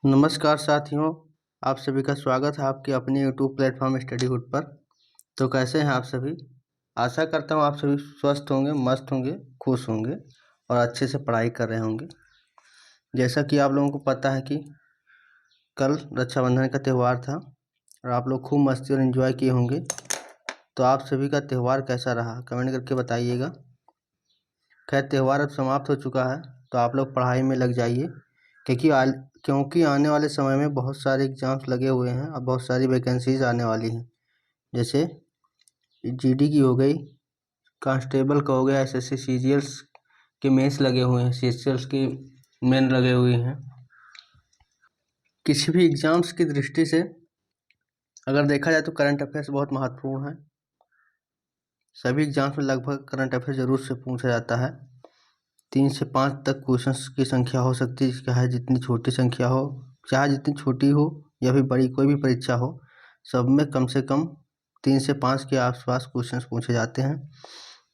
नमस्कार साथियों, आप सभी का स्वागत है आपके अपने यूट्यूब प्लेटफॉर्म स्टडीहुड पर। तो कैसे हैं आप सभी? आशा करता हूं आप सभी स्वस्थ होंगे, मस्त होंगे, खुश होंगे और अच्छे से पढ़ाई कर रहे होंगे। जैसा कि आप लोगों को पता है कि कल रक्षाबंधन का त्यौहार था और आप लोग खूब मस्ती और एंजॉय किए होंगे। तो आप सभी का त्यौहार कैसा रहा कमेंट करके बताइएगा। खैर, त्यौहार अब समाप्त हो चुका है तो आप लोग पढ़ाई में लग जाइए, क्योंकि आने वाले समय में बहुत सारे एग्ज़ाम्स लगे हुए हैं और बहुत सारी वैकेंसीज आने वाली हैं। जैसे जीडी की हो गई, कांस्टेबल का हो गया, एसएससी सीजीएल्स के मेंस लगे हुए हैं, सीजीएल्स के मेन लगे हुए हैं। किसी भी एग्ज़ाम्स की दृष्टि से अगर देखा जाए तो करंट अफेयर्स बहुत महत्वपूर्ण है। सभी एग्ज़ाम्स में लगभग करंट अफेयर ज़रूर से पूछा जाता है। 3 से 5 तक क्वेश्चंस की संख्या हो सकती है, चाहे जितनी छोटी संख्या हो, चाहे जितनी छोटी हो या फिर बड़ी कोई भी परीक्षा हो, सब में कम से कम 3 से 5 के आसपास क्वेश्चंस पूछे जाते हैं।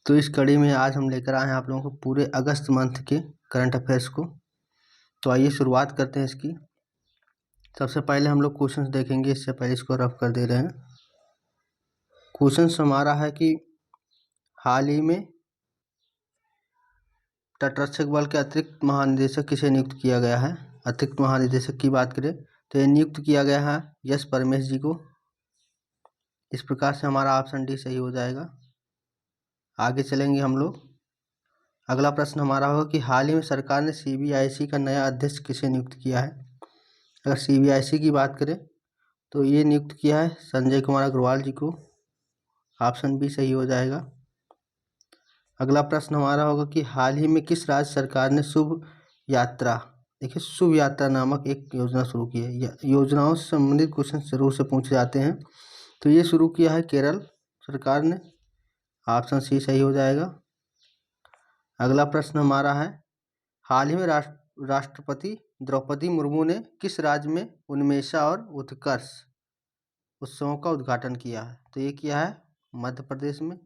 तो इस कड़ी में आज हम लेकर आए हैं आप लोगों को पूरे अगस्त मंथ के करंट अफेयर्स को। तो आइए शुरुआत करते हैं इसकी। सबसे पहले हम लोग क्वेश्चंस देखेंगे, इससे पहले इसको रफ कर दे रहे हैं। क्वेश्चंस हमारा है कि हाल ही में तटरक्षक बल के अतिरिक्त महानिदेशक किसे नियुक्त किया गया है। अतिरिक्त महानिदेशक की बात करें तो ये नियुक्त किया गया है यस परमेश जी को। इस प्रकार से हमारा ऑप्शन डी सही हो जाएगा। आगे चलेंगे हम लोग। अगला प्रश्न हमारा होगा कि हाल ही में सरकार ने सीबीआईसी का नया अध्यक्ष किसे नियुक्त किया है। अगर सीबीआईसी की बात करें तो ये नियुक्त किया है संजय कुमार अग्रवाल जी को। ऑप्शन बी सही हो जाएगा। अगला प्रश्न हमारा होगा कि हाल ही में किस राज्य सरकार ने शुभ यात्रा, देखिए शुभ यात्रा नामक एक योजना शुरू की है। योजनाओं से संबंधित क्वेश्चन जरूर से पूछे जाते हैं। तो ये शुरू किया है केरल सरकार ने। ऑप्शन सी सही हो जाएगा। अगला प्रश्न हमारा है हाल ही में राष्ट्रपति द्रौपदी मुर्मू ने किस राज्य में उन्मेषा और उत्कर्ष उत्सवों का उद्घाटन किया है। तो ये किया है मध्य प्रदेश में,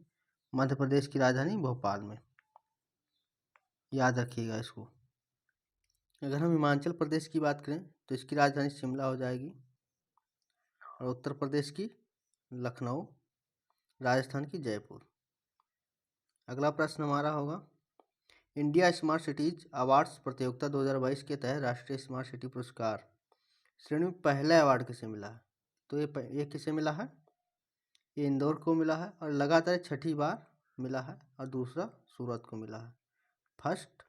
मध्य प्रदेश की राजधानी भोपाल में। याद रखिएगा इसको। अगर हम हिमाचल प्रदेश की बात करें तो इसकी राजधानी शिमला हो जाएगी और उत्तर प्रदेश की लखनऊ, राजस्थान की जयपुर। अगला प्रश्न हमारा होगा इंडिया स्मार्ट सिटीज अवार्ड्स प्रतियोगिता 2022 के तहत राष्ट्रीय स्मार्ट सिटी पुरस्कार श्रेणी में पहला अवार्ड किसे मिला है। तो ये किसे मिला है, ये इंदौर को मिला है और लगातार छठी बार मिला है। और दूसरा सूरत को मिला है, फर्स्ट,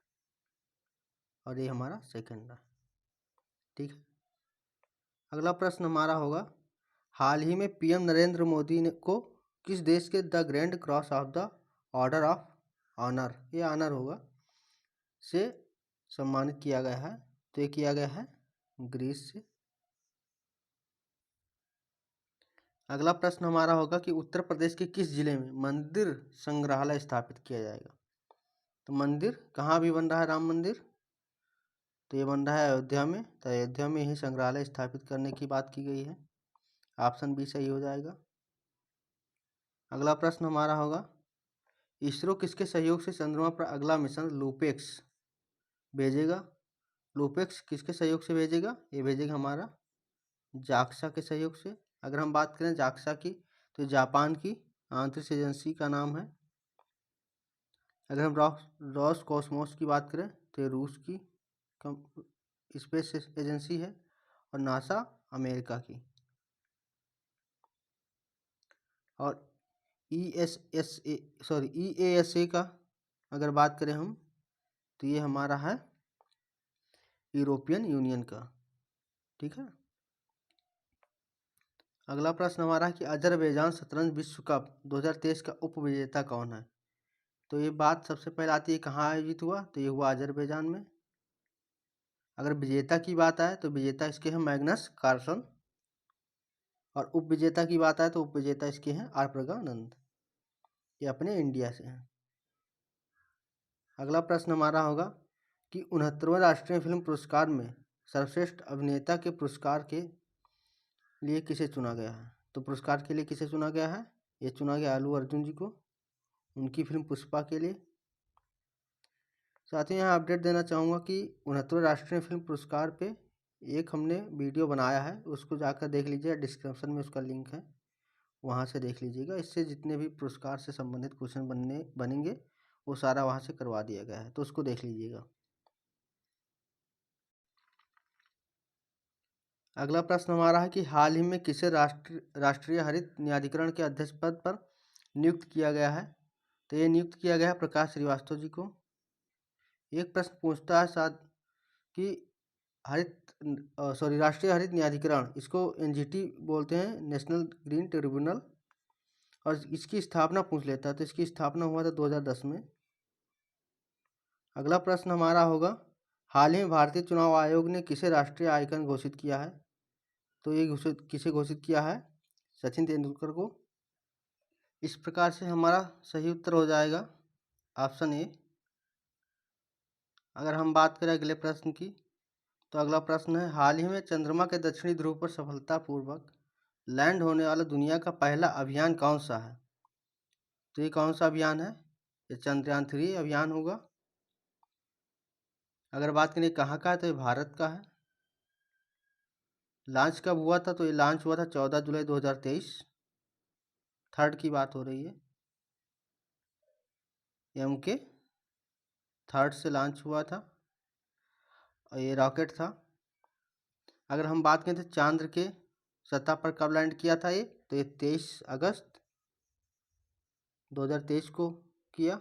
और ये हमारा सेकंड है। ठीक है। अगला प्रश्न हमारा होगा हाल ही में पीएम नरेंद्र मोदी ने को किस देश के the Grand Cross of the Order of Honour, ये ऑनर होगा, से सम्मानित किया गया है। तो ये किया गया है ग्रीस से। अगला प्रश्न हमारा होगा कि उत्तर प्रदेश के किस जिले में मंदिर संग्रहालय स्थापित किया जाएगा। तो मंदिर कहाँ भी बन रहा है, राम मंदिर, तो ये बन रहा है अयोध्या में। तो अयोध्या में ही संग्रहालय स्थापित करने की बात की गई है। ऑप्शन बी सही हो जाएगा। अगला प्रश्न हमारा होगा इसरो किसके सहयोग से चंद्रमा पर अगला मिशन लूपेक्स भेजेगा। लूपेक्स किसके सहयोग से भेजेगा, ये भेजेगा हमारा जाक्सा के सहयोग से। अगर हम बात करें जाक्सा की तो जापान की अंतरिक्ष एजेंसी का नाम है। अगर हम रॉस कॉस्मोस की बात करें तो ये रूस की स्पेस एजेंसी है और नासा अमेरिका की। और EASA का अगर बात करें हम तो ये हमारा है यूरोपियन यूनियन का। ठीक है। अगला प्रश्न हमारा है कि अजरबैजान शतरंज विश्व कप 2023 का उपविजेता कौन है। तो ये बात सबसे पहले आती है कहाँ आयोजित हुआ, तो ये हुआ अजरबैजान में। अगर विजेता की बात आए तो विजेता इसके हैं मैग्नस कार्लसन और उपविजेता की बात आए तो उपविजेता इसके हैं आर्प्रगानंद, ये अपने इंडिया से हैं। अगला प्रश्न हमारा होगा कि 69वें राष्ट्रीय फिल्म पुरस्कार में सर्वश्रेष्ठ अभिनेता के पुरस्कार के लिए किसे चुना गया है। तो पुरस्कार के लिए किसे चुना गया है, ये चुना गया अल्लू अर्जुन जी को, उनकी फिल्म पुष्पा के लिए। साथ ही यहाँ अपडेट देना चाहूँगा कि 69वें राष्ट्रीय फिल्म पुरस्कार पे एक हमने वीडियो बनाया है, उसको जाकर देख लीजिए, डिस्क्रिप्शन में उसका लिंक है, वहाँ से देख लीजिएगा। इससे जितने भी पुरस्कार से संबंधित क्वेश्चन बनेंगे वो सारा वहाँ से करवा दिया गया है, तो उसको देख लीजिएगा। अगला प्रश्न हमारा है कि हाल ही में किसे राष्ट्रीय हरित न्यायाधिकरण के अध्यक्ष पद पर नियुक्त किया गया है? तो ये नियुक्त किया गया है प्रकाश श्रीवास्तव जी को। एक प्रश्न पूछता है साथ कि राष्ट्रीय हरित न्यायाधिकरण, इसको एनजीटी बोलते हैं, नेशनल ग्रीन ट्रिब्यूनल, और इसकी स्थापना पूछ लेता है। तो इसकी स्थापना हुआ था 2010 में। अगला प्रश्न हमारा होगा, हाल ही में भारतीय चुनाव आयोग ने किसे राष्ट्रीय आइकन घोषित किया है? तो ये किसे घोषित किया है? सचिन तेंदुलकर को। इस प्रकार से हमारा सही उत्तर हो जाएगा ऑप्शन ए। अगर हम बात करें अगले प्रश्न की, तो अगला प्रश्न है, हाल ही में चंद्रमा के दक्षिणी ध्रुव पर सफलतापूर्वक लैंड होने वाला दुनिया का पहला अभियान कौन सा है? तो ये कौन सा अभियान है? ये चंद्रयान 3 अभियान होगा। अगर बात करें कहाँ का है, तो ये भारत का है। लॉन्च कब हुआ था? तो ये लॉन्च हुआ था 14 जुलाई 2023। थर्ड की बात हो रही है, MK थर्ड से लॉन्च हुआ था, और ये रॉकेट था। अगर हम बात करें तो चांद्र के सतह पर कब लैंड किया था ये? तो ये 23 अगस्त 2023 को किया,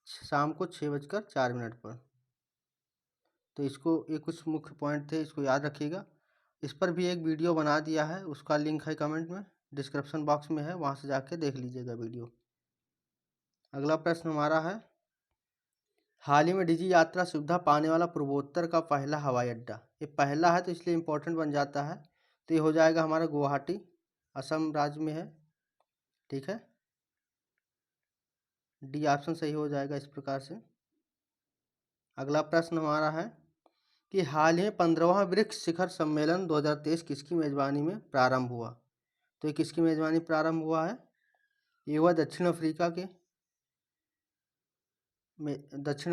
शाम को 6:04 पर। तो इसको, ये कुछ मुख्य पॉइंट थे, इसको याद रखिएगा। इस पर भी एक वीडियो बना दिया है, उसका लिंक है कमेंट में, डिस्क्रिप्शन बॉक्स में है, वहाँ से जाके देख लीजिएगा वीडियो। अगला प्रश्न हमारा है, हाल ही में डिजी यात्रा सुविधा पाने वाला पूर्वोत्तर का पहला हवाई अड्डा, ये पहला है तो इसलिए इम्पोर्टेंट बन जाता है, तो ये हो जाएगा हमारा गुवाहाटी, असम राज्य में है। ठीक है, डी ऑप्शन सही हो जाएगा इस प्रकार से। अगला प्रश्न हमारा है कि हाल ही में 15वां ब्रिक्स शिखर सम्मेलन 2023 किसकी मेजबानी में प्रारंभ हुआ? तो ये किसकी मेजबानी प्रारंभ हुआ है? ये हुआ दक्षिण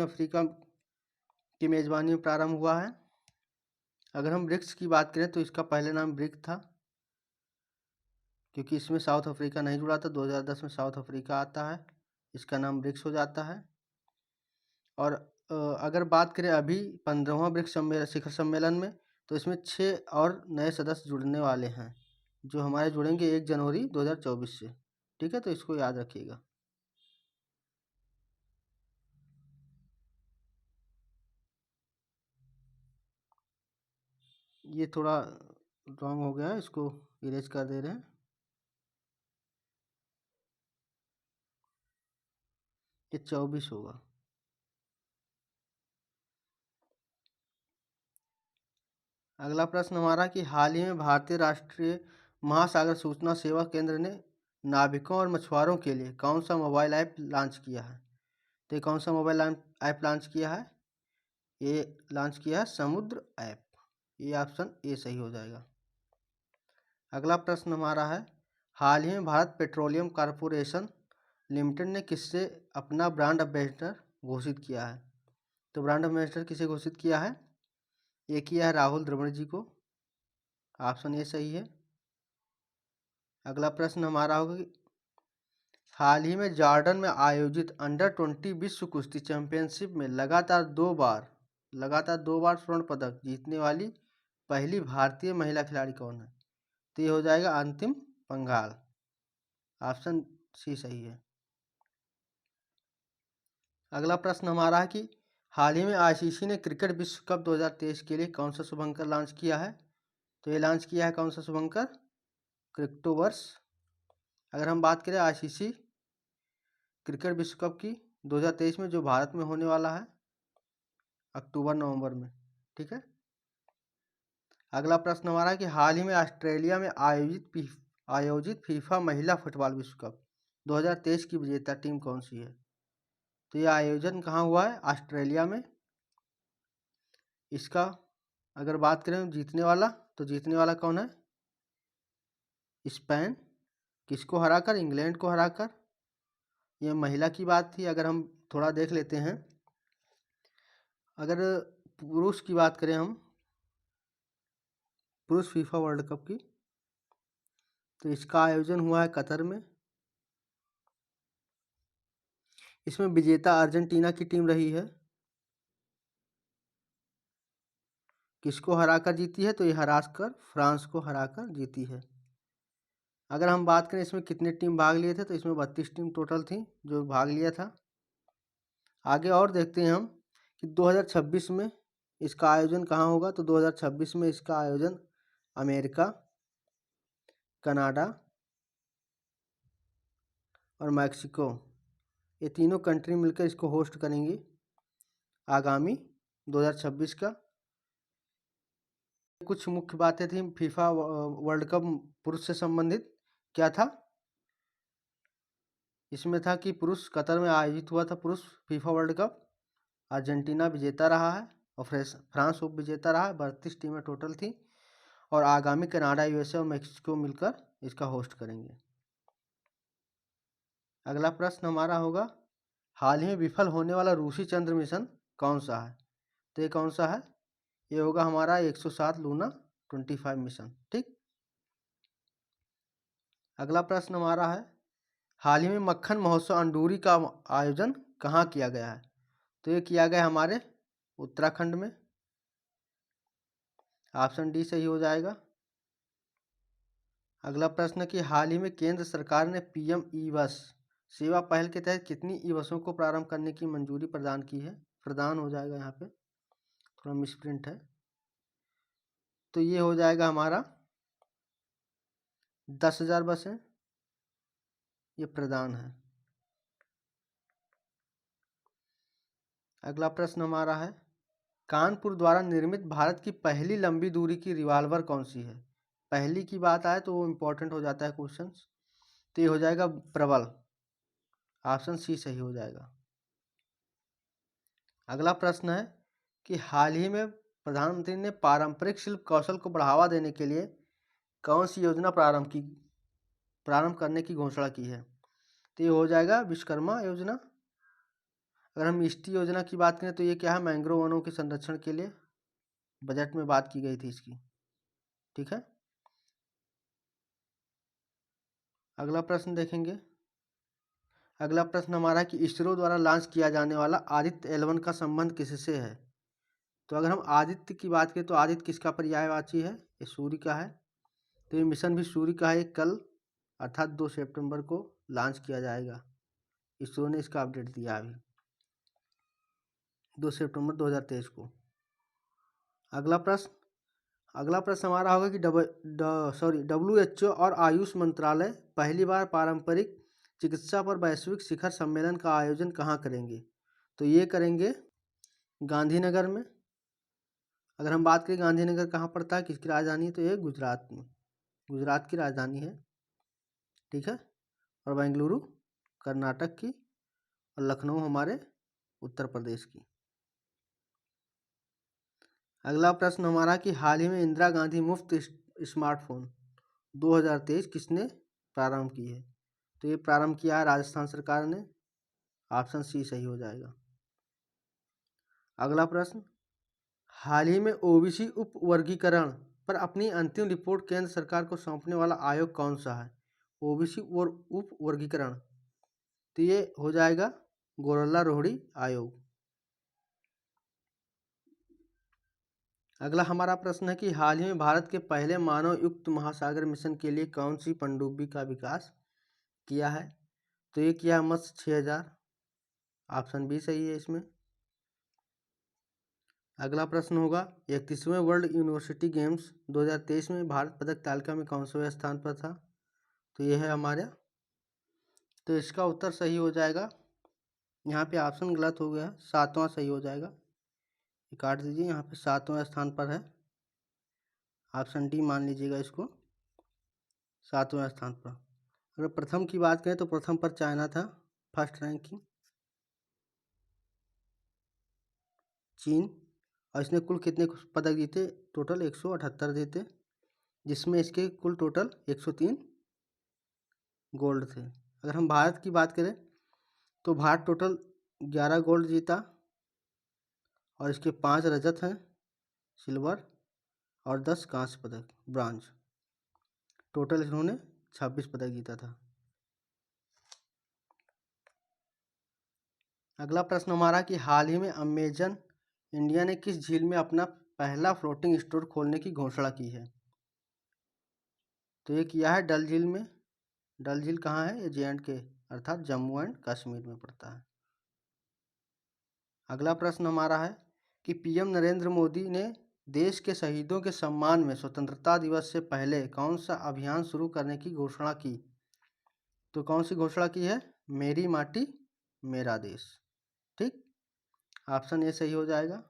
अफ्रीका की मेजबानी में प्रारंभ हुआ है। अगर हम ब्रिक्स की बात करें तो इसका पहले नाम ब्रिक था, क्योंकि इसमें साउथ अफ्रीका नहीं जुड़ा था। 2010 में साउथ अफ्रीका आता है, इसका नाम ब्रिक्स हो जाता है। और अगर बात करें अभी 15वां ब्रिक्स शिखर सम्मेलन में, तो इसमें 6 और नए सदस्य जुड़ने वाले हैं, जो हमारे जुड़ेंगे 1 जनवरी 2024 से। ठीक है, तो इसको याद रखिएगा। ये थोड़ा रॉन्ग हो गया है, इसको इरेज कर दे रहे हैं। ये 24 होगा। अगला प्रश्न हमारा कि हाल ही में भारतीय राष्ट्रीय महासागर सूचना सेवा केंद्र ने नाविकों और मछुआरों के लिए कौन सा मोबाइल ऐप लॉन्च किया है? तो ये कौन सा मोबाइल ऐप लॉन्च किया है? ये लॉन्च किया है समुद्र ऐप। ये ऑप्शन ए सही हो जाएगा। अगला प्रश्न हमारा है, हाल ही में भारत पेट्रोलियम कॉरपोरेशन लिमिटेड ने किससे अपना ब्रांड एम्बेसडर घोषित किया है? तो ब्रांड एम्बेसडर किसे घोषित किया है? ये किया है राहुल द्रविड़ जी को। ऑप्शन ए सही है। अगला प्रश्न हमारा होगा कि हाल ही में जॉर्डन में आयोजित अंडर-20 विश्व कुश्ती चैंपियनशिप में लगातार दो बार स्वर्ण पदक जीतने वाली पहली भारतीय महिला खिलाड़ी कौन है? तो ये हो जाएगा अंतिम पंघाल। ऑप्शन सी सही है। अगला प्रश्न हमारा है कि हाल ही में आईसीसी ने क्रिकेट विश्व कप 2023 के लिए कौन सा शुभंकर लॉन्च किया है? तो ये लॉन्च किया है कौन सा शुभंकर? क्रिप्टोवर्स। अगर हम बात करें आईसीसी क्रिकेट विश्व कप की 2023 में, जो भारत में होने वाला है अक्टूबर-नवंबर में। ठीक है, अगला प्रश्न हमारा है कि हाल ही में ऑस्ट्रेलिया में आयोजित फीफा महिला फुटबॉल विश्व कप 2023 की विजेता टीम कौन सी है? तो यह आयोजन कहाँ हुआ है? ऑस्ट्रेलिया में। इसका अगर बात करें जीतने वाला, तो जीतने वाला कौन है? स्पेन। किसको हराकर? इंग्लैंड को हराकर। यह महिला की बात थी। अगर हम थोड़ा देख लेते हैं, अगर पुरुष की बात करें हम, पुरुष फीफा वर्ल्ड कप की। तो इसका आयोजन हुआ है कतर में। इसमें विजेता अर्जेंटीना की टीम रही है। किसको हराकर जीती है? तो ये हराकर फ्रांस को हराकर जीती है। अगर हम बात करें इसमें कितने टीम भाग लिए थे, तो इसमें 32 टीम टोटल थी जो भाग लिया था। आगे और देखते हैं हम कि 2026 में इसका आयोजन कहाँ होगा। तो 2026 में इसका आयोजन अमेरिका, कनाडा और मैक्सिको, ये तीनों कंट्री मिलकर इसको होस्ट करेंगी आगामी 2026 का। कुछ मुख्य बातें थी फीफा वर्ल्ड कप पुरुष से संबंधित। क्या था इसमें? था कि पुरुष कतर में आयोजित हुआ था पुरुष फीफा वर्ल्ड कप। अर्जेंटीना विजेता रहा है और फ्रांस उप विजेता रहा है। 32 टीमें टोटल थी और आगामी कनाडा, यूएसए और मेक्सिको मिलकर इसका होस्ट करेंगे। अगला प्रश्न हमारा होगा, हाल ही में विफल होने वाला रूसी चंद्र मिशन कौन सा है? तो ये कौन सा है? ये होगा हमारा 107 लूना 25 मिशन। ठीक। अगला प्रश्न हमारा है, हाल ही में मक्खन महोत्सव अंडूरी का आयोजन कहाँ किया गया है? तो ये किया गया हमारे उत्तराखंड में। ऑप्शन डी सही हो जाएगा। अगला प्रश्न कि हाल ही में केंद्र सरकार ने पीएम ई बस सेवा पहल के तहत कितनी ई बसों को प्रारंभ करने की मंजूरी प्रदान की है? प्रदान हो जाएगा, यहाँ पे थोड़ा मिसप्रिंट है। तो ये हो जाएगा हमारा 10,000 बसें, ये प्रदान है। अगला प्रश्न हमारा है, कानपुर द्वारा निर्मित भारत की पहली लंबी दूरी की रिवाल्वर कौन सी है? पहली की बात आए तो वो इम्पोर्टेंट हो जाता है क्वेश्चन। तो ये हो जाएगा प्रबल। ऑप्शन सी सही हो जाएगा। अगला प्रश्न है कि हाल ही में प्रधानमंत्री ने पारंपरिक शिल्प कौशल को बढ़ावा देने के लिए कौन सी योजना प्रारंभ करने की घोषणा की है? तो ये हो जाएगा विश्वकर्मा योजना। अगर हम इष्टि योजना की बात करें तो ये क्या है? मैंग्रोव वनों के संरक्षण के लिए बजट में बात की गई थी इसकी। ठीक है। अगला प्रश्न देखेंगे। अगला प्रश्न हमारा है कि इसरो द्वारा लॉन्च किया जाने वाला आदित्य L1 का संबंध किससे है? तो अगर हम आदित्य की बात करें तो आदित्य किसका पर्यायवाची है? ये सूर्य का है। तो ये मिशन भी सूर्य का है। कल अर्थात 2 सितंबर को लॉन्च किया जाएगा। इसरो ने इसका अपडेट दिया अभी 2 सितंबर 2023 को। अगला प्रश्न हमारा होगा कि WHO और आयुष मंत्रालय पहली बार पारंपरिक चिकित्सा पर वैश्विक शिखर सम्मेलन का आयोजन कहाँ करेंगे? तो ये करेंगे गांधीनगर में। अगर हम बात करें गांधीनगर कहाँ पड़ता है, किसकी राजधानी है? तो ये गुजरात में, गुजरात की राजधानी है। ठीक है। और बेंगलुरु कर्नाटक की और लखनऊ हमारे उत्तर प्रदेश की। अगला प्रश्न हमारा कि हाल ही में इंदिरा गांधी मुफ्त स्मार्टफोन 2023 किसने प्रारंभ की है? तो ये प्रारंभ किया है राजस्थान सरकार ने। ऑप्शन सी सही हो जाएगा। अगला प्रश्न, हाल ही में ओबीसी उप वर्गीकरण पर अपनी अंतिम रिपोर्ट केंद्र सरकार को सौंपने वाला आयोग कौन सा है? ओबीसी और उप वर्गीकरण, तो ये हो जाएगा गोरल्ला रोहड़ी आयोग। अगला हमारा प्रश्न है कि हाल ही में भारत के पहले मानव युक्त महासागर मिशन के लिए कौन सी पनडुब्बी का विकास किया है? तो ये किया मत्स्य 6000। ऑप्शन बी सही है इसमें। अगला प्रश्न होगा 31वें वर्ल्ड यूनिवर्सिटी गेम्स 2023 में भारत पदक तालिका में कौन से स्थान पर था? तो ये है हमारा, तो इसका उत्तर सही हो जाएगा। यहाँ पे ऑप्शन गलत हो गया, 7वां सही हो जाएगा। काट दीजिए, यहाँ पे 7वां स्थान पर है। ऑप्शन डी मान लीजिएगा इसको, 7वां स्थान पर। अगर प्रथम की बात करें तो प्रथम पर चाइना था, फर्स्ट रैंकिंग चीन। और इसने कुल कितने पदक जीते? टोटल 178 जीते, जिसमें इसके कुल टोटल 103 गोल्ड थे। अगर हम भारत की बात करें तो भारत टोटल 11 गोल्ड जीता और इसके 5 रजत हैं, सिल्वर, और 10 कांस्य पदक ब्रॉन्ज। टोटल इन्होंने 26 पदक जीता था। अगला प्रश्न हमारा कि हाल ही में अमेजन इंडिया ने किस झील में अपना पहला फ्लोटिंग स्टोर खोलने की घोषणा की है? तो ये किया है डल झील में। डल झील कहाँ है? ये J&K अर्थात जम्मू एंड कश्मीर में पड़ता है। अगला प्रश्न हमारा है कि पीएम नरेंद्र मोदी ने देश के शहीदों के सम्मान में स्वतंत्रता दिवस से पहले कौन सा अभियान शुरू करने की घोषणा की? तो कौन सी घोषणा की है? मेरी माटी मेरा देश। ठीक, ऑप्शन ए सही हो जाएगा।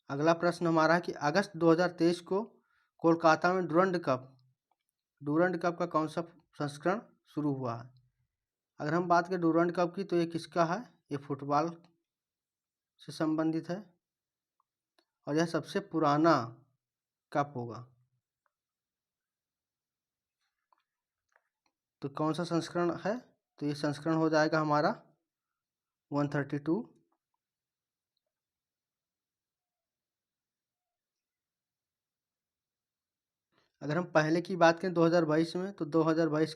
अगला प्रश्न हमारा है कि अगस्त 2023 को कोलकाता में डूरंड कप का कौन सा संस्करण शुरू हुआ है? अगर हम बात करें डूरंड कप की तो ये किसका है? ये फुटबॉल से संबंधित है और यह सबसे पुराना कप होगा। तो कौन सा संस्करण है? तो ये संस्करण हो जाएगा हमारा 132। अगर हम पहले की बात करें 2022 में तो 2022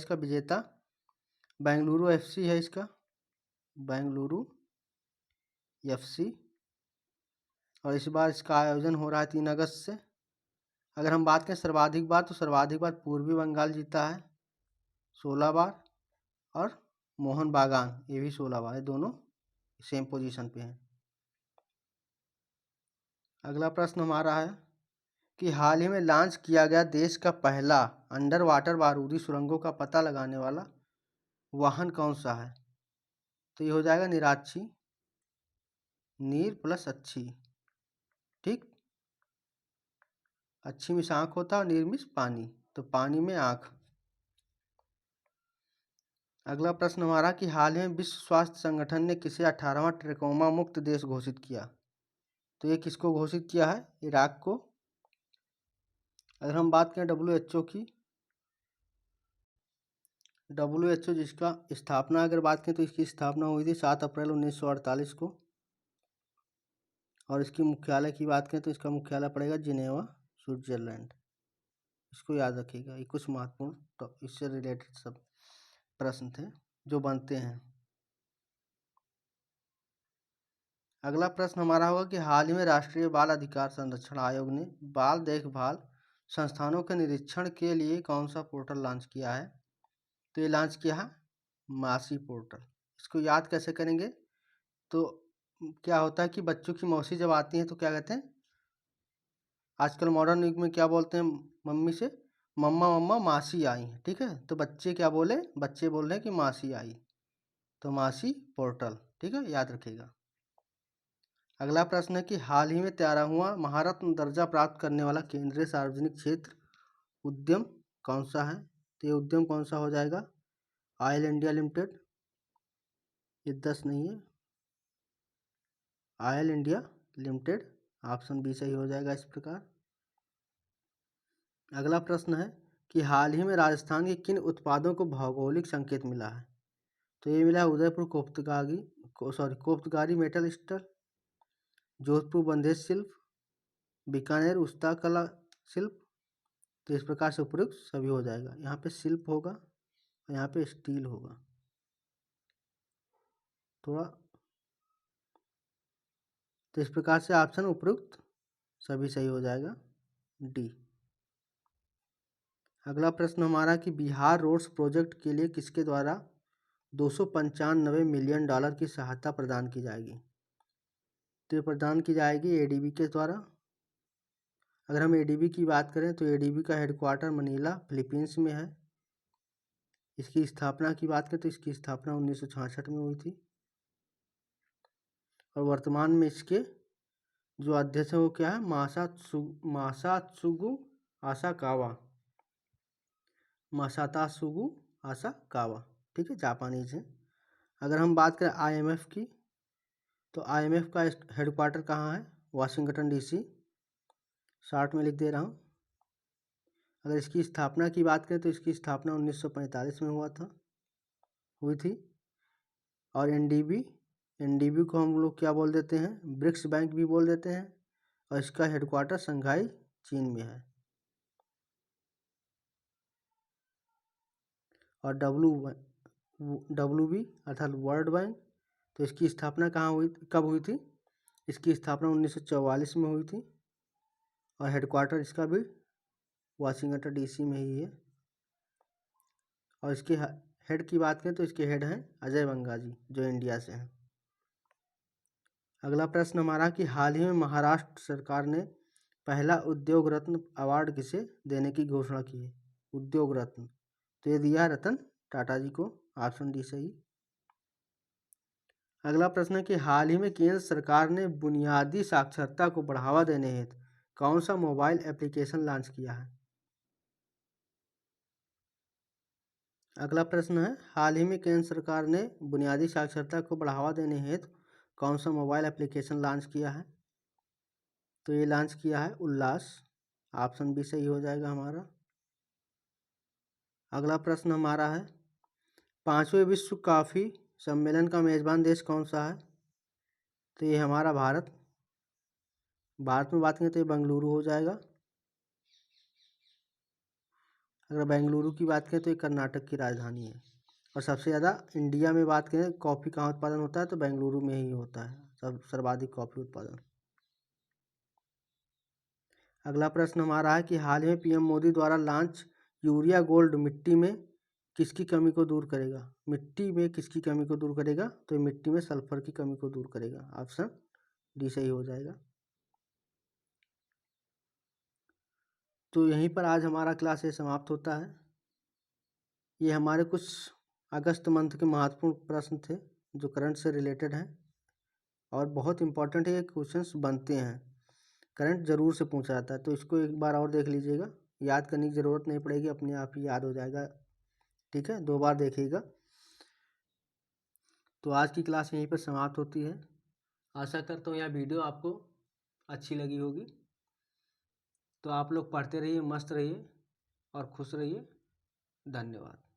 का विजेता बेंगलुरु एफसी है। इसका बेंगलुरु एफसी, और इस बार इसका आयोजन हो रहा है 3 अगस्त से। अगर हम बात करें सर्वाधिक बार तो सर्वाधिक बार पूर्वी बंगाल जीता है 16 बार, और मोहन बागान ये भी 16 बार, ये दोनों सेम पोजीशन पे हैं। अगला प्रश्न हमारा है कि हाल ही में लॉन्च किया गया देश का पहला अंडर वाटर बारूदी सुरंगों का पता लगाने वाला वाहन कौन सा है? तो ये हो जाएगा निराक्षी, नीर प्लस अच्छी। ठीक, अच्छी में आँख होता है और नीर में पानी, तो पानी में आँख। अगला प्रश्न हमारा कि हाल ही में विश्व स्वास्थ्य संगठन ने किसे 18वां ट्रैकोमा मुक्त देश घोषित किया? तो ये किसको घोषित किया है? इराक को। अगर हम बात करें WHO की, WHO जिसका स्थापना अगर बात करें तो इसकी स्थापना हुई थी 7 अप्रैल 1948 को, और इसकी मुख्यालय की बात करें तो इसका मुख्यालय पड़ेगा जिनेवा, स्विट्जरलैंड। इसको याद रखिएगा, ये कुछ महत्वपूर्ण तो इससे रिलेटेड सब प्रश्न थे जो बनते हैं। अगला प्रश्न हमारा होगा कि हाल ही में राष्ट्रीय बाल अधिकार संरक्षण आयोग ने बाल देखभाल संस्थानों के निरीक्षण के लिए कौन सा पोर्टल लॉन्च किया है? तो ये लॉन्च किया है मासी पोर्टल। इसको याद कैसे करेंगे? तो क्या होता है कि बच्चों की मौसी जब आती हैं तो क्या कहते हैं, आजकल मॉडर्न युग में क्या बोलते हैं मम्मी से? मम्मा मम्मा मासी आई हैं। ठीक है, तो बच्चे क्या बोले? बच्चे बोल रहे हैं कि मासी आई, तो मासी पोर्टल। ठीक है, याद रखिएगा। अगला प्रश्न है कि हाल ही में 13वां महारत्न दर्जा प्राप्त करने वाला केंद्रीय सार्वजनिक क्षेत्र उद्यम कौन सा है? तो ये उद्यम कौन सा हो जाएगा? Oil India Limited. ये 10 नहीं है, Oil India Limited. Option B सही हो जाएगा इस प्रकार। अगला प्रश्न है कि हाल ही में राजस्थान के किन उत्पादों को भौगोलिक संकेत मिला है? तो ये मिला है उदयपुर कोप्तगारी मेटल स्टर, जोधपुर बंदेज शिल्प, बीकानेर उस्ता कला शिल्प। तो इस प्रकार से उपयुक्त सभी हो जाएगा। यहाँ पे शिल्प होगा और यहाँ पे स्टील होगा थोड़ा, तो इस प्रकार से ऑप्शन उपयुक्त सभी सही हो जाएगा, डी। अगला प्रश्न हमारा कि बिहार रोड्स प्रोजेक्ट के लिए किसके द्वारा 295 मिलियन डॉलर की सहायता प्रदान की जाएगी? तो ये प्रदान की जाएगी एडीबी के द्वारा। अगर हम एडीबी की बात करें तो एडीबी का हेडक्वार्टर मनीला फिलीपींस में है। इसकी स्थापना की बात करें तो इसकी स्थापना 1966 में हुई थी, और वर्तमान में इसके जो अध्यक्ष है वो क्या है? मासातासुगु आसाकावा। ठीक है, जापानीज है। अगर हम बात करें आईएमएफ की तो आईएमएफ का हेडक्वार्टर कहाँ है? Washington DC. शॉर्ट में लिख दे रहा हूँ। अगर इसकी स्थापना की बात करें तो इसकी स्थापना 1945 में हुई थी। और एनडीबी को हम लोग क्या बोल देते हैं? ब्रिक्स बैंक भी बोल देते हैं, और इसका हेडक्वार्टर शंघाई चीन में है। और WB अर्थात वर्ल्ड बैंक, तो इसकी स्थापना कब हुई थी? इसकी स्थापना 1944 में हुई थी और हेडक्वार्टर इसका भी वाशिंगटन DC में ही है। और इसके हेड की बात करें तो इसके हेड हैं अजय बंगा जी, जो इंडिया से हैं। अगला प्रश्न हमारा कि हाल ही में महाराष्ट्र सरकार ने पहला उद्योग रत्न अवार्ड किसे देने की घोषणा की है? उद्योग रत्न, तो ये दिया रतन टाटा जी को, ऑप्शन डी सही। अगला प्रश्न है कि हाल ही में केंद्र सरकार ने बुनियादी साक्षरता को बढ़ावा देने हेतु कौन सा मोबाइल एप्लीकेशन लॉन्च किया है? अगला प्रश्न है हाल ही में केंद्र सरकार ने बुनियादी साक्षरता को बढ़ावा देने हेतु कौन सा मोबाइल एप्लीकेशन लॉन्च किया है? तो ये लॉन्च किया है उल्लास, ऑप्शन बी सही हो जाएगा हमारा। अगला प्रश्न हमारा है 5वें विश्व कॉफ़ी सम्मेलन का मेज़बान देश कौन सा है? तो ये हमारा भारत में बात करें तो ये बेंगलुरु हो जाएगा। अगर बेंगलुरु की बात करें तो ये कर्नाटक की राजधानी है। और सबसे ज़्यादा इंडिया में बात करें कॉफ़ी कहाँ उत्पादन होता है तो बेंगलुरु में ही होता है सर्वाधिक कॉफ़ी उत्पादन। अगला प्रश्न हमारा है कि हाल ही में PM मोदी द्वारा लॉन्च यूरिया गोल्ड मिट्टी में किसकी कमी को दूर करेगा? मिट्टी में किसकी कमी को दूर करेगा? तो ये मिट्टी में सल्फर की कमी को दूर करेगा, ऑप्शन डी सही हो जाएगा। तो यहीं पर आज हमारा क्लास ये समाप्त होता है। ये हमारे कुछ अगस्त मंथ के महत्वपूर्ण प्रश्न थे जो करंट से रिलेटेड हैं और बहुत इंपॉर्टेंट है, ये क्वेश्चंस बनते हैं, करंट ज़रूर से पूछा जाता है। तो इसको एक बार और देख लीजिएगा, याद करने की ज़रूरत नहीं पड़ेगी, अपने आप ही याद हो जाएगा, ठीक है? 2 बार देखिएगा। तो आज की क्लास यहीं पर समाप्त होती है। आशा करता हूँ यह वीडियो आपको अच्छी लगी होगी। तो आप लोग पढ़ते रहिए, मस्त रहिए और खुश रहिए। धन्यवाद।